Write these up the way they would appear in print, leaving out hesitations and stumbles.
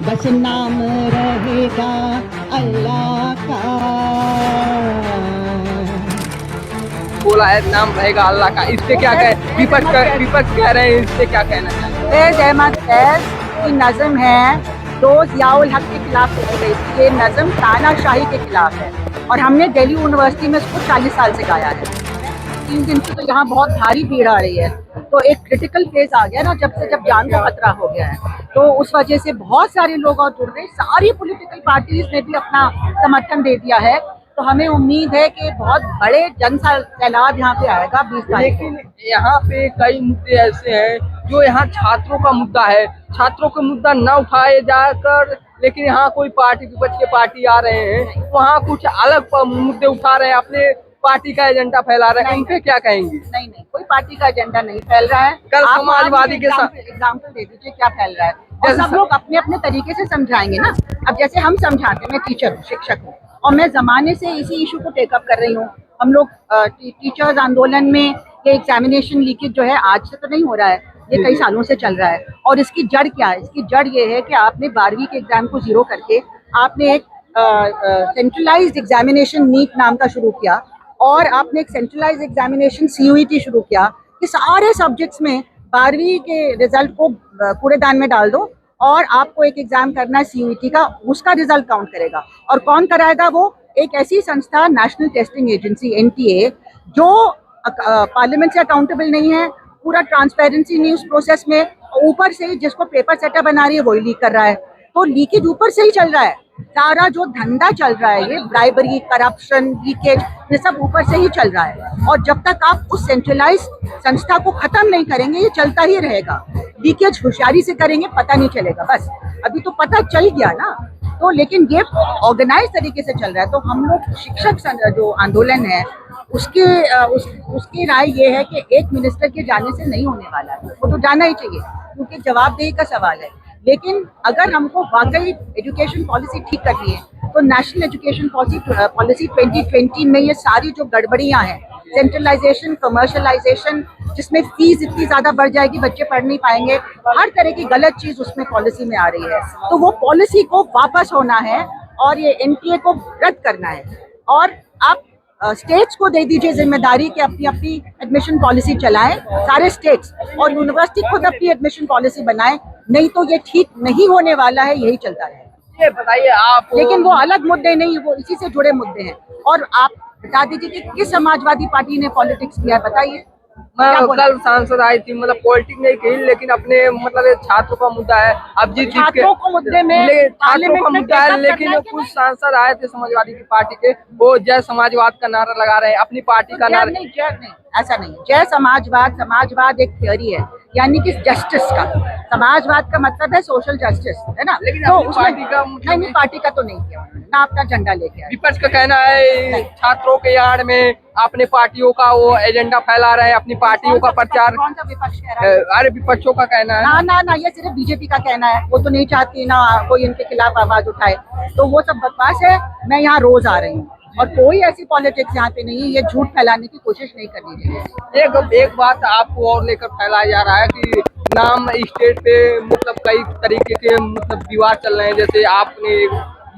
बस नाम रहेगा अल्लाह का। बोला है नाम रहेगा अल्लाह का, इस पे क्या कहे? विपक्ष कह रहे हैं, इस पे क्या कहना चाहिए? फैज़ अहमद फैज़ की नज़म है जो ज़ियाउल हक के खिलाफ लिखी गई थी। ये नज़म तानाशाही के खिलाफ है और हमने दिल्ली यूनिवर्सिटी में इसको 40 साल से गाया है। 3 दिन से तो यहाँ बहुत भारी भीड़ आ रही है, तो एक क्रिटिकल फेज आ गया ना, जब जान को खतरा हो गया है, तो उस वजह से बहुत सारे लोग और जुड़ रहे हैं। सारी पॉलिटिकल पार्टीज ने भी अपना समर्थन दे दिया है, तो हमें उम्मीद है कि बहुत बड़े जन सैलाब यहाँ पे आएगा 20 तारीख को। लेकिन यहाँ पे कई मुद्दे ऐसे हैं जो यहाँ छात्रों का मुद्दा है, छात्रों का मुद्दा न उठाए जाकर, लेकिन यहाँ कोई पार्टी विपक्ष के पार्टी आ रहे हैं, वहाँ कुछ अलग मुद्दे उठा रहे हैं, अपने पार्टी का एजेंडा फैला रहे हैं, उनपे क्या कहेंगे? नहीं, कोई पार्टी का एजेंडा नहीं फैल रहा है। कल समाजवादी के साथ एग्जाम्पल दे दीजिए क्या फैल रहा है, और सब लोग अपने अपने तरीके से समझाएंगे ना। अब जैसे हम समझाते हैं, मैं टीचर हूँ, शिक्षक हूँ, और मैं जमाने से इसी इशू को टेकअप कर रही हूँ। हम लोग टीचर्स आंदोलन में ये एग्जामिनेशन लीकेज जो है आज से तो नहीं हो रहा है, ये कई सालों से चल रहा है। और इसकी जड़ क्या है? इसकी जड़ ये है कि आपने 12वीं के एग्जाम को जीरो करके आपने एक सेंट्रलाइज्ड एग्जामिनेशन नीट नाम का शुरू किया, और आपने एक सेंट्रलाइज एग्जामिनेशन CUET शुरू किया कि सारे सब्जेक्ट्स में 12वीं के रिजल्ट को कूड़ेदान में डाल दो, और आपको एक एग्जाम करना है CUET का, उसका रिजल्ट काउंट करेगा। और कौन कराएगा? वो एक ऐसी संस्था, नेशनल टेस्टिंग एजेंसी NTA, जो पार्लियामेंट से अकाउंटेबल नहीं है, पूरा ट्रांसपेरेंसी नहीं उस प्रोसेस में, ऊपर से ही जिसको पेपर सेटर बना रही है वही लीक कर रहा है। तो लीकेज ऊपर से ही चल रहा है, सारा जो धंधा चल रहा है, ये ब्राइबरी, करप्शन, लीकेज, ये सब ऊपर से ही चल रहा है। और जब तक आप उस सेंट्रलाइज संस्था को खत्म नहीं करेंगे, ये चलता ही रहेगा। लीकेज होशियारी से करेंगे, पता नहीं चलेगा, बस अभी तो पता चल गया ना। तो लेकिन ये ऑर्गेनाइज तरीके से चल रहा है। तो हम लोग शिक्षक जो आंदोलन है उसकी राय ये है कि एक मिनिस्टर के जाने से नहीं होने वाला है, वो तो जाना ही चाहिए क्योंकि जवाबदेही का सवाल है। लेकिन अगर हमको वाकई एजुकेशन पॉलिसी ठीक करनी है तो नेशनल एजुकेशन पॉलिसी 2020 में ये सारी जो गड़बड़ियां हैं, सेंट्रलाइजेशन, कमर्शलाइजेशन, जिसमें फीस इतनी ज्यादा बढ़ जाएगी, बच्चे पढ़ नहीं पाएंगे, हर तरह की गलत चीज उसमें पॉलिसी में आ रही है। तो वो पॉलिसी को वापस होना है और ये NTA को रद्द करना है। और आप स्टेट्स को दे दीजिए जिम्मेदारी कि अपनी अपनी एडमिशन पॉलिसी चलाएं, सारे स्टेट्स, और यूनिवर्सिटी खुद अपनी एडमिशन पॉलिसी बनाएं। नहीं तो ये ठीक नहीं होने वाला है, यही चलता है। ये बताइए आप, लेकिन वो अलग मुद्दे नहीं, वो इसी से जुड़े मुद्दे हैं। और आप बता दीजिए कि किस समाजवादी पार्टी ने पॉलिटिक्स किया है, बताइए। कल सांसद आई थी, मतलब पॉलिटिक्स नहीं की, लेकिन अपने मतलब छात्रों का मुद्दा है। अब जिस छात्रों को मुद्दे में छात्रों का मुद्दा है, लेकिन कुछ सांसद आए थे समाजवादी की पार्टी के, वो जय समाजवाद का नारा लगा रहे हैं, अपनी पार्टी का नारा। नहीं, जय नहीं, ऐसा नहीं। जय समाजवाद एक थ्योरी है, यानी कि जस्टिस का। समाजवाद का मतलब है सोशल जस्टिस, है ना। लेकिन तो उसमें पार्टी का नहीं, पार्टी का तो नहीं किया उन्होंने, ना अपना झंडा लेके आए। विपक्ष का कहना है छात्रों के आड़ में अपने पार्टियों का वो एजेंडा फैला रहे हैं, अपनी पार्टियों का प्रचार। कौन सा विपक्ष कह रहा है? अरे विपक्षों का कहना है ना, ये सिर्फ BJP का कहना है। वो तो नहीं चाहती ना कोई इनके खिलाफ आवाज उठाए, तो वो सब बकवास है। मैं यहाँ रोज आ रही हूँ और कोई ऐसी पॉलिटिक्स यहाँ पे नहीं है, ये झूठ फैलाने की कोशिश नहीं करनी चाहिए। एक बात आपको और लेकर फैलाया जा रहा है कि नाम स्टेट पे मतलब कई तरीके के मतलब विवाद चल रहे हैं, जैसे आपने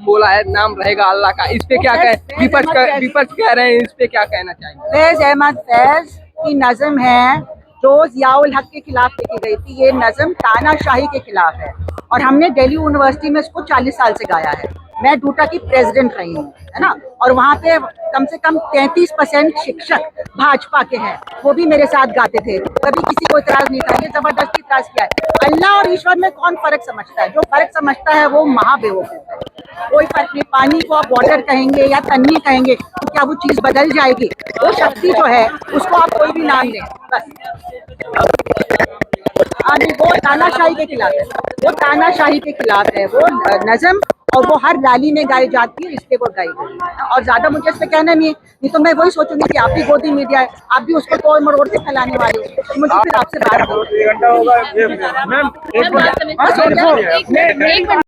बोला है नाम रहेगा अल्लाह का, इस पे क्या कहें? विपक्ष कह रहे हैं, इस पे क्या कहना चाहिए? फैज़ अहमद फैज़ की नज़म है जो ज़ियाउल हक के खिलाफ लिखी गई थी। ये नज़म तानाशाही के खिलाफ है और हमने दिल्ली यूनिवर्सिटी में इसको 40 साल से गाया है। मैं डूटा की प्रेसिडेंट रही हूँ, है ना, और वहाँ पे कम से कम 33% शिक्षक भाजपा के हैं, वो भी मेरे साथ गाते थे, कभी किसी को इतराज नहीं था। ये जबरदस्ती इतराज किया है। अल्लाह और ईश्वर में कौन फर्क समझता है? जो फर्क समझता है वो महाबेवकूफ है। कोई फर्क नहीं, पानी को आप वाटर कहेंगे या तन्नी कहेंगे तो क्या वो चीज बदल जाएगी? वो शक्ति जो है उसको आप कोई भी नाम दें, बस। हाँ जी, वो तानाशाही के खिलाफ है, वो तानाशाही के खिलाफ है वो नज़म, और वो हर रैली में गाई जाती है, इसलिए वो गाई गई है। और ज्यादा मुझे इस पे कहना नहीं तो मैं वही सोचूंगी कि आप भी गोदी मीडिया है, आप भी उसको तोड़ मरोड़ के फैलाने वाले हो, तो मुझे फिर आपसे बात